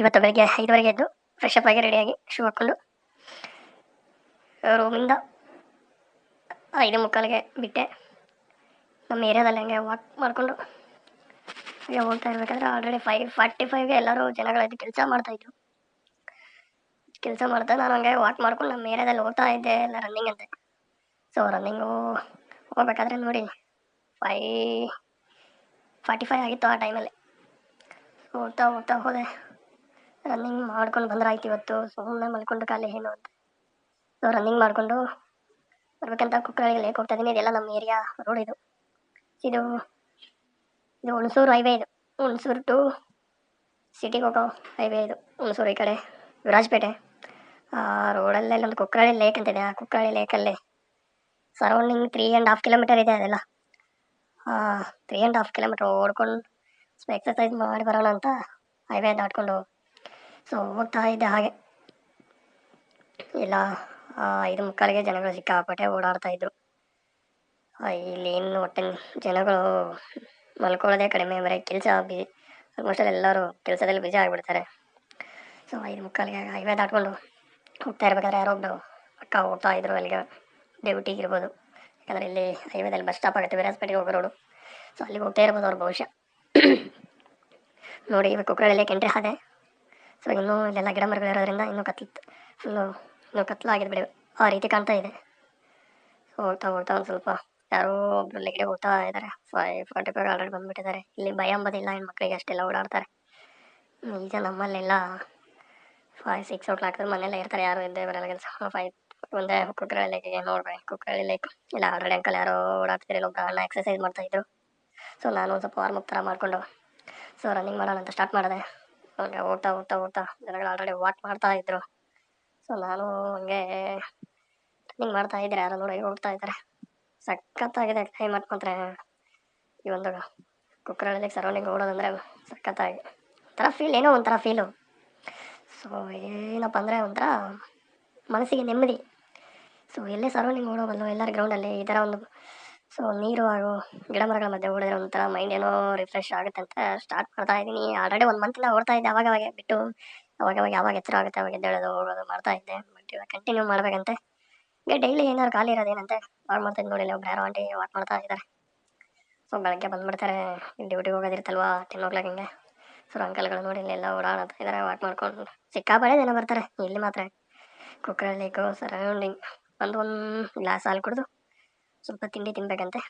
ಇವತ್ತು ಬೆಳಗ್ಗೆ 5:30ಗೆ ಎದ್ದು ಫ್ರೆಶ್ ಅಪ್ ಆಗಿ ರೆಡಿಯಾಗಿ ಶೂ ಹಾಕ್ಕೊಂಡು ರೂಮಿಂದ 5:45ಗೆ ಬಿಟ್ಟೆ. ನಮ್ಮ ಏರಿಯಾದಲ್ಲಿ ಹಂಗೆ ವಾಕ್ ಮಾಡಿಕೊಂಡು ಹಾಗೆ ಹೋಗ್ತಾ ಇರಬೇಕಾದ್ರೆ ಆಲ್ರೆಡಿ 5:45ಗೆ ಎಲ್ಲರೂ ಜನಗಳದ್ದು ಕೆಲಸ ಮಾಡ್ತಾಯಿದ್ರು. ಕೆಲಸ ಮಾಡ್ತಾ ನಾನು ಹಂಗೆ ವಾಕ್ ಮಾಡ್ಕೊಂಡು ನಮ್ಮ ಏರಿಯಾದಲ್ಲಿ ಹೋಗ್ತಾ ಇದ್ದೆ ಎಲ್ಲ ರನ್ನಿಂಗ್ ಅಂತೆ. ಸೊ ರನ್ನಿಂಗು ಹೋಗ್ಬೇಕಾದ್ರೆ ನೋಡಿ 5:45 ಆಗಿತ್ತು ಆ ಟೈಮಲ್ಲಿ. ಹೋಗ್ತಾ ಹೋಗ್ತಾ ಹೋದೆ. ರನ್ನಿಂಗ್ ಮಾಡ್ಕೊಂಡು ಬಂದ್ರಾಯ್ತು ಇವತ್ತು, ಸುಮ್ಮನೆ ಮಲ್ಕೊಂಡು ಖಾಲಿ ಏನು ಅಂತ. ಸೊ ರನ್ನಿಂಗ್ ಮಾಡಿಕೊಂಡು ಬರ್ಬೇಕಂತ ಕುಕ್ಕರಳ್ಳಿಗೆ ಲೇಕ್ ಹೋಗ್ತಾ ಇದ್ದೀನಿ. ಇದೆಲ್ಲ ನಮ್ಮ ಏರಿಯಾ ರೋಡ್ ಇದು. ಇದು ಇದು ಹುಣಸೂರು ಹೈವೇ. ಇದು ಹುಣಸೂರು ಟು ಸಿಟಿಗೆ ಹೋಗೋ ಹೈವೇ ಇದು. ಹುಣಸೂರು ಈ ಕಡೆ ವಿರಾಜಪೇಟೆ ರೋಡಲ್ಲೇ ಒಂದು ಕುಕ್ಕರಳ್ಳಿ ಲೇಕ್ ಅಂತಿದೆ. ಆ ಕುಕ್ಕರಳ್ಳಿ ಲೇಕಲ್ಲಿ ಸರೌಂಡಿಂಗ್ 3.5 ಕಿಲೋಮೀಟರ್ ಇದೆ. ಅದೆಲ್ಲ 3.5 ಕಿಲೋಮೀಟರ್ ಓಡ್ಕೊಂಡು ಎಕ್ಸಸೈಸ್ ಮಾಡಿ ಬರೋಣ ಅಂತ ಹೈವೇ ದಾಟ್ಕೊಂಡು ಸೊ ಹೋಗ್ತಾ ಇದ್ದೆ. ಹಾಗೆ ಎಲ್ಲ 5:45ಗೆ ಜನಗಳು ಸಿಕ್ಕಾಪಟ್ಟೆ ಓಡಾಡ್ತಾಯಿದ್ರು. ಇಲ್ಲಿ ಇನ್ನು ಒಟ್ಟು ಜನಗಳು ಮಲ್ಕೊಳ್ಳೋದೇ ಕಡಿಮೆ, ಬರೀ ಕೆಲಸ ಬಿಸಿ. ಆಲ್ಮೋಸ್ಟ್ ಎಲ್ಲರೂ ಕೆಲಸದಲ್ಲಿ ಬಿಜಿ ಆಗಿಬಿಡ್ತಾರೆ. ಸೊ 5:45ಗೆ ಹೈವೇ ದಾಟ್ಕೊಂಡು ಹೋಗ್ತಾ ಇರ್ಬೇಕಾದ್ರೆ ಯಾರೋ ಒಬ್ಬರು ಅಕ್ಕ ಹೋಗ್ತಾ ಇದ್ರು ಅಲ್ಲಿಗೆ ಡ್ಯೂಟಿಗೆ ಇರ್ಬೋದು. ಯಾಕಂದರೆ ಇಲ್ಲಿ ಹೈವೇದಲ್ಲಿ ಬಸ್ ಸ್ಟಾಪ್ ಆಗುತ್ತೆ, ವಿರಾಜಪೇಟೆಗೆ ಹೋಗೋ ರೋಡು. ಸೊ ಅಲ್ಲಿಗೆ ಹೋಗ್ತಾ ಇರ್ಬೋದು ಅವ್ರು ಬಹುಶಃ. ನೋಡಿ ಇವಾಗ ಕುಕ್ಕರಳ್ಳಿ ಎಂಟ್ರಿ ಆದೆ. ಸೊ ಇನ್ನೂ ಇಲ್ಲೆಲ್ಲ ಗಿಡ ಮರಗಳಿರೋದ್ರಿಂದ ಇನ್ನೂ ಇನ್ನೂ ಕತ್ಲಾಗಿದೆ ಬಿಡಿ, ಆ ರೀತಿ ಕಾಣ್ತಾ ಇದೆ. ಹೋಗ್ತಾ ಹೋಗ್ತಾ ಒಂದು ಸ್ವಲ್ಪ ಯಾರೋ ಒಬ್ರು ಲೆಗಡೆ ಹೋಗ್ತಾ ಇದ್ದಾರೆ. 5:45 ಆಲ್ರೆಡಿ ಬಂದುಬಿಟ್ಟಿದ್ದಾರೆ. ಇಲ್ಲಿ ಭಯ ಅಂಬೋದಿಲ್ಲ, ಹೆಣ್ಮಕ್ಳಿಗೆ ಅಷ್ಟೆಲ್ಲ ಓಡಾಡ್ತಾರೆ. ನಿಜ ನಮ್ಮಲ್ಲೆಲ್ಲ 5-6 o'clock ಮನೆಯಲ್ಲೇ ಇರ್ತಾರೆ, ಯಾರು ಇದ್ದೇ ಬರಲ್ಲ ಕೆಲಸ. 5 ಒಂದೇ ಕುಕ್ಕರಳ್ಳಿ ಲೇಕಿಗೆ ನೋಡ್ಬೇಕು. ಕುಕ್ಕರಳ್ಳಿ ಲೇಕ್ ಇಲ್ಲ ಆಲ್ರೆಡಿ ಅಂಕಲ್ ಯಾರೋ ಓಡಾಡ್ತಿದ್ರು, ಒಬ್ಬರು ಅಣ್ಣ ಎಕ್ಸಸೈಸ್ ಮಾಡ್ತಾಯಿದ್ರು. ಸೊ ನಾನು ಒಂದು ಸ್ವಲ್ಪ ವಾರ್ಮ್ ಅಪ್ ಥರ ಮಾಡಿಕೊಂಡು ಸೊ ರನ್ನಿಂಗ್ ಮಾಡೋಣ ಅಂತ ಸ್ಟಾರ್ಟ್ ಮಾಡಿದೆ. ಹಂಗೆ ಹೋಗ್ತಾ ಹೋಗ್ತಾ ಹೋಗ್ತಾ ಜನಗಳು ಆಲ್ರೆಡಿ ವಾಕ್ ಮಾಡ್ತಾ ಇದ್ರು. ಸೊ ನಾನು ಹಂಗೆ ರನ್ನಿಂಗ್ ಮಾಡ್ತಾ ಇದ್ದಾರೆ, ಯಾರೋ ನೋಡಿ ಹೋಗ್ತಾ ಇದ್ದಾರೆ. ಸಖತ್ತಾಗಿದೆ ಕ್ಲೈಮೇಟ್ ಮಾತ್ರ. ಈ ಒಂದು ಕುಕ್ಕರಳ್ಳಿ ಸರೌಂಡಿಂಗ್ ಓಡೋದಂದರೆ ಸಖತ್ತಾಗಿ ಒಂಥರ ಫೀಲ್, ಏನೋ ಒಂಥರ ಫೀಲು. ಸೊ ಏನಪ್ಪ ಅಂದರೆ ಒಂಥರ ಮನಸ್ಸಿಗೆ ನೆಮ್ಮದಿ. ಸೊ ಎಲ್ಲೇ ಸರೌಂಡಿಂಗ್ ಓಡೋಬಲ್ಲು ಎಲ್ಲರ ಗ್ರೌಂಡಲ್ಲಿ ಈ ಥರ ಒಂದು ಸೊ ನೀರು ಹಾಗೂ ಗಿಡ ಮರಗಳ ಮಧ್ಯೆ ಓಡಿದ್ರೆ ಒಂಥರ ಮೈಂಡ್ ಏನೋ ರಿಫ್ರೆಶ್ ಆಗುತ್ತೆ ಅಂತ ಸ್ಟಾರ್ಟ್ ಮಾಡ್ತಾ ಇದ್ದೀನಿ. ಆಲ್ರೆಡಿ 1 ಮಂತಿಂದ ಓಡ್ತಾ ಇದ್ದೆ. ಅವಾಗವಾಗ ಬಿಟ್ಟು ಯಾವಾಗ ಎಚ್ಚರ ಆಗುತ್ತೆ ಅವಾಗ ಎದ್ದೇಳೋದು ಹೋಗೋದು ಮಾಡ್ತಾ ಇದ್ದೆ. ಬಟ್ ಇವಾಗ ಕಂಟಿನ್ಯೂ ಮಾಡಬೇಕಂತೆ. ಈಗ ಡೈಲಿ ಏನಾದ್ರು ಖಾಲಿ ಇರೋದೇನಂತೆ ವಾಕ್ ಮಾಡ್ತಾ ಇದ್ದು ನೋಡಿ, ಒಬ್ರು ಯಾರೋ ಆಂಟಿ ವಾಕ್ ಮಾಡ್ತಾ ಇದ್ದಾರೆ. ಸೊ ಬೆಳಗ್ಗೆ ಬಂದುಬಿಡ್ತಾರೆ, ಇಲ್ಲಿ ಡ್ಯೂಟಿಗೆ ಹೋಗೋದಿರ್ತಲ್ವಾ 10 o'clock ಹಿಂಗೆ. ಸೊ ಅಂಕಲ್ಗಳು ನೋಡಿ ಇಲ್ಲೆಲ್ಲ ಓಡಾಡ್ತಾ ಇದ್ದಾರೆ ವಾಕ್ ಮಾಡ್ಕೊಂಡು. ಸಿಕ್ಕಾಪಟ್ಟೆ ಜನ ಬರ್ತಾರೆ ಇಲ್ಲಿ ಮಾತ್ರ. ಕುಕ್ಕರಳ್ಳಿ ಸರೌಂಡಿಂಗ್ ಒಂದು ಗ್ಲಾಸ್ ಹಾಲು ಕುಡಿದು ಸ್ವಲ್ಪ ತಿಂಡಿ ತಿನ್ನಬೇಕಂತೆ.